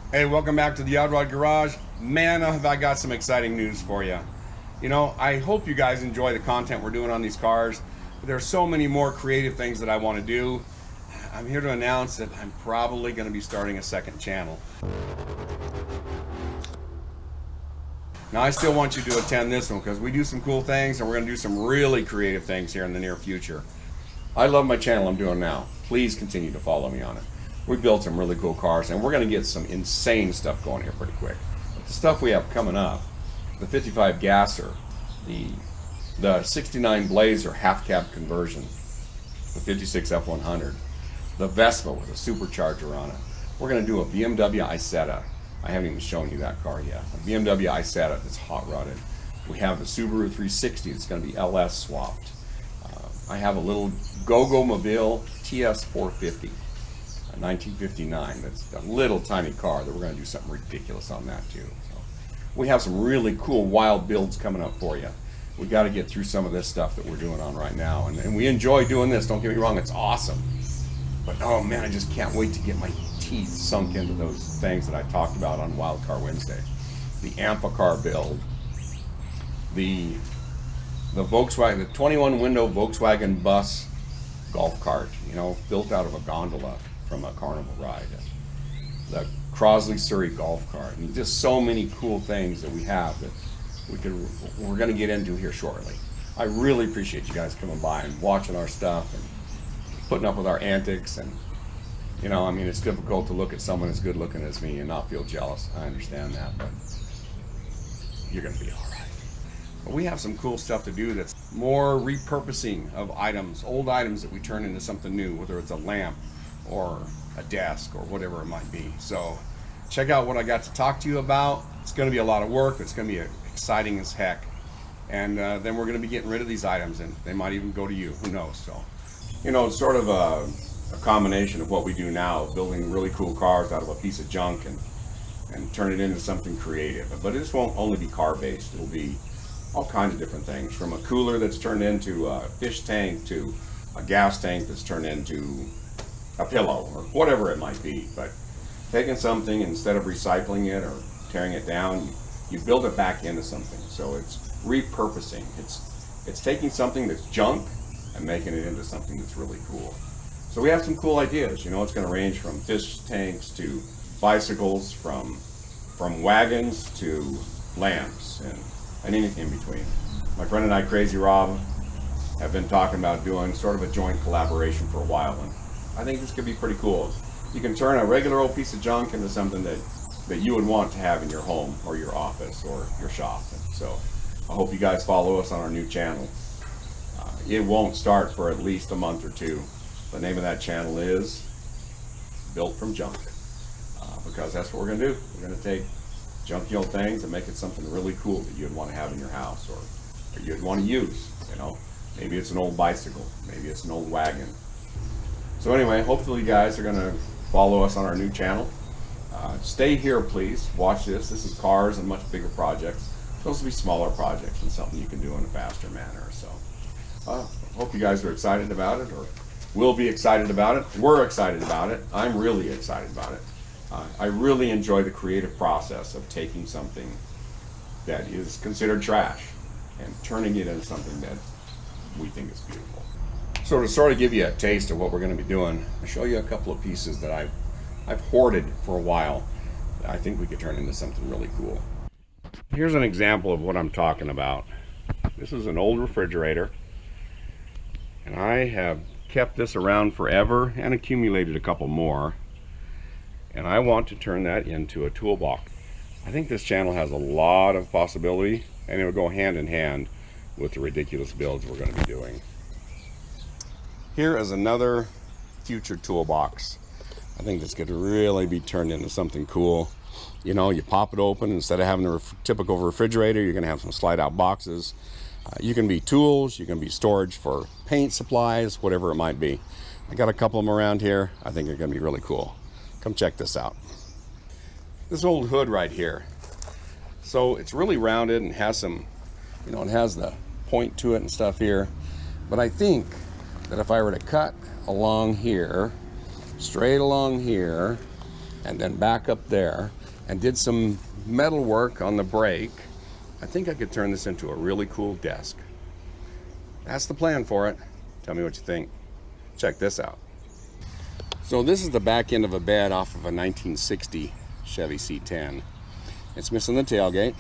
Hey, welcome back to the Odd Rod Garage. Man, have I got some exciting news for you. You know, I hope you guys enjoy the content we're doing on these cars. But there's so many more creative things that I want to do. I'm here to announce that I'm probably going to be starting a second channel. Now, I still want you to attend this one because we do some cool things and we're going to do some really creative things here in the near future. I love my channel I'm doing now. Please continue to follow me on it. We built some really cool cars and we're going to get some insane stuff going here pretty quick. But the stuff we have coming up, the 55 Gasser, the 69 Blazer half cab conversion, the 56 F100, the Vespa with a supercharger on it. We're going to do a BMW Isetta. I haven't even shown you that car yet. A BMW Isetta that's hot rodded. We have the Subaru 360 that's going to be LS swapped. I have a little Go-Go Mobile TS 450. 1959. That's a little tiny car that we're going to do something ridiculous on that too. So we have some really cool wild builds coming up for you. We got to get through some of this stuff that we're doing on right now, and we enjoy doing this. Don't get me wrong, it's awesome. But oh man, I just can't wait to get my teeth sunk into those things that I talked about on Wild Car Wednesday. The Amphicar build, the Volkswagen, the 21 window Volkswagen bus golf cart, you know, built out of a gondola from a carnival ride, the Crosley Surrey golf cart, and just so many cool things that we have that we're going to get into here shortly. I really appreciate you guys coming by and watching our stuff and putting up with our antics. And you know, I mean, it's difficult to look at someone as good looking as me and not feel jealous. I understand that, but you're going to be all right. But we have some cool stuff to do that's more repurposing of items, old items that we turn into something new, whether it's a lamp or a desk or whatever it might be. So check out what I got to talk to you about. It's going to be a lot of work. It's going to be exciting as heck. And then we're going to be getting rid of these items, and they might even go to you. Who knows? So, you know, it's sort of a combination of what we do now, building really cool cars out of a piece of junk and turn it into something creative. But this won't only be car based. It'll be all kinds of different things, from a cooler that's turned into a fish tank to a gas tank that's turned into a pillow or whatever it might be. But taking something, instead of recycling it or tearing it down, you build it back into something. So it's repurposing. It's taking something that's junk and making it into something that's really cool. So we have some cool ideas. You know, it's going to range from fish tanks to bicycles, from wagons to lamps and anything in between. My friend and I, Crazy Rob, have been talking about doing sort of a joint collaboration for a while, and I think this could be pretty cool. You can turn a regular old piece of junk into something that you would want to have in your home or your office or your shop. And so I hope you guys follow us on our new channel. It won't start for at least a month or two. The name of that channel is Built from Junk, because that's what we're going to do. We're going to take junky old things and make it something really cool that you'd want to have in your house or you'd want to use. You know, maybe it's an old bicycle, maybe it's an old wagon. So anyway, hopefully you guys are going to follow us on our new channel. Stay here, please. Watch this. This is cars and much bigger projects. It's supposed to be smaller projects and something you can do in a faster manner. So hope you guys are excited about it, or will be excited about it. We're excited about it. I'm really excited about it. I really enjoy the creative process of taking something that is considered trash and turning it into something that we think is beautiful. So to sort of give you a taste of what we're going to be doing, I'll show you a couple of pieces that I've hoarded for a while that I think we could turn into something really cool. Here's an example of what I'm talking about. This is an old refrigerator, and I have kept this around forever and accumulated a couple more, and I want to turn that into a toolbox. I think this channel has a lot of possibility, and it will go hand in hand with the ridiculous builds we're going to be doing. Here is another future toolbox. I think this could really be turned into something cool. You know, you pop it open, instead of having a typical refrigerator, you're going to have some slide out boxes. You can be tools, you can be storage for paint supplies, whatever it might be. I got a couple of them around here. I think they're going to be really cool. Come check this out. This old hood right here. So it's really rounded and has some, you know, it has the point to it and stuff here. But I think that if I were to cut along here, straight along here, and then back up there and did some metal work on the brake, I think I could turn this into a really cool desk. That's the plan for it. Tell me what you think. Check this out. So this is the back end of a bed off of a 1960 Chevy C10. It's missing the tailgate,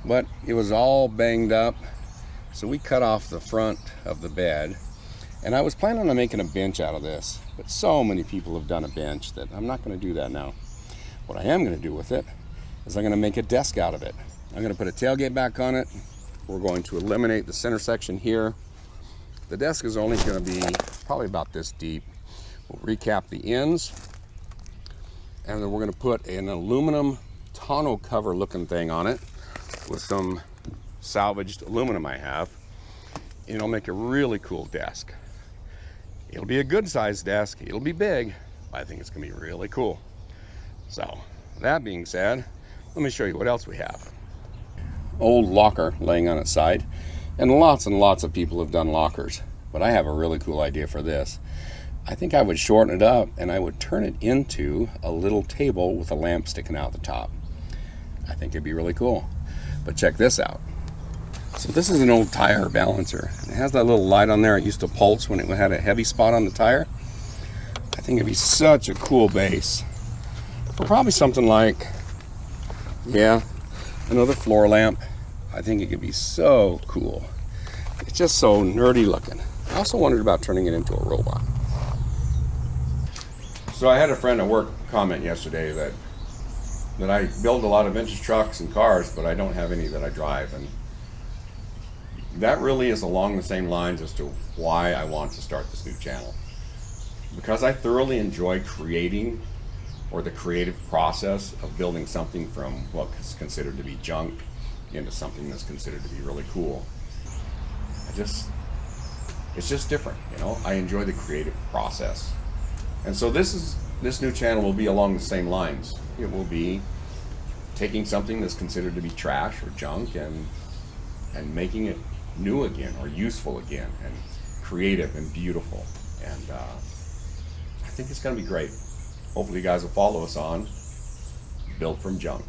but it was all banged up. So we cut off the front of the bed, and I was planning on making a bench out of this, but so many people have done a bench that I'm not going to do that now. What I am going to do with it is I'm going to make a desk out of it. I'm going to put a tailgate back on it. We're going to eliminate the center section here. The desk is only going to be probably about this deep. We'll recap the ends, and then we're going to put an aluminum tonneau cover looking thing on it with some salvaged aluminum I have. It'll make a really cool desk. It'll be a good sized desk. It'll be big, but I think it's going to be really cool. So that being said, let me show you what else we have. Old locker laying on its side, and lots of people have done lockers, but I have a really cool idea for this. I think I would shorten it up and I would turn it into a little table with a lamp sticking out the top. I think it'd be really cool. But check this out. So this is an old tire balancer. It has that little light on there. It used to pulse when it had a heavy spot on the tire. I think it'd be such a cool base for probably something like, yeah, another floor lamp. I think it could be so cool. It's just so nerdy looking. I also wondered about turning it into a robot. So I had a friend at work comment yesterday that I build a lot of vintage trucks and cars, but I don't have any that I drive. And that really is along the same lines as to why I want to start this new channel. Because I thoroughly enjoy creating, or the creative process of building something from what is considered to be junk into something that's considered to be really cool. It's just different, you know? I enjoy the creative process. And so this new channel will be along the same lines. It will be taking something that's considered to be trash or junk and making it new again, or useful again, and creative and beautiful. And I think it's going to be great. Hopefully you guys will follow us on Built from Junk.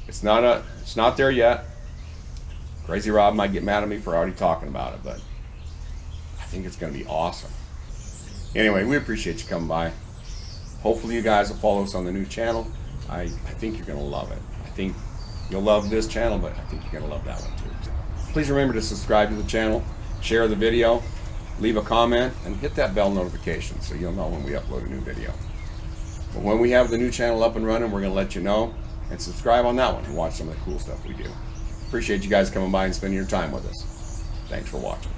It's not there yet. Crazy Rob might get mad at me for already talking about it, but I think it's going to be awesome. Anyway, we appreciate you coming by. Hopefully you guys will follow us on the new channel. I think you're going to love it. I think you'll love this channel, but I think you're going to love that one too. Please remember to subscribe to the channel, share the video, leave a comment, and hit that bell notification so you'll know when we upload a new video. But when we have the new channel up and running, we're going to let you know, and subscribe on that one and watch some of the cool stuff we do. Appreciate you guys coming by and spending your time with us. Thanks for watching.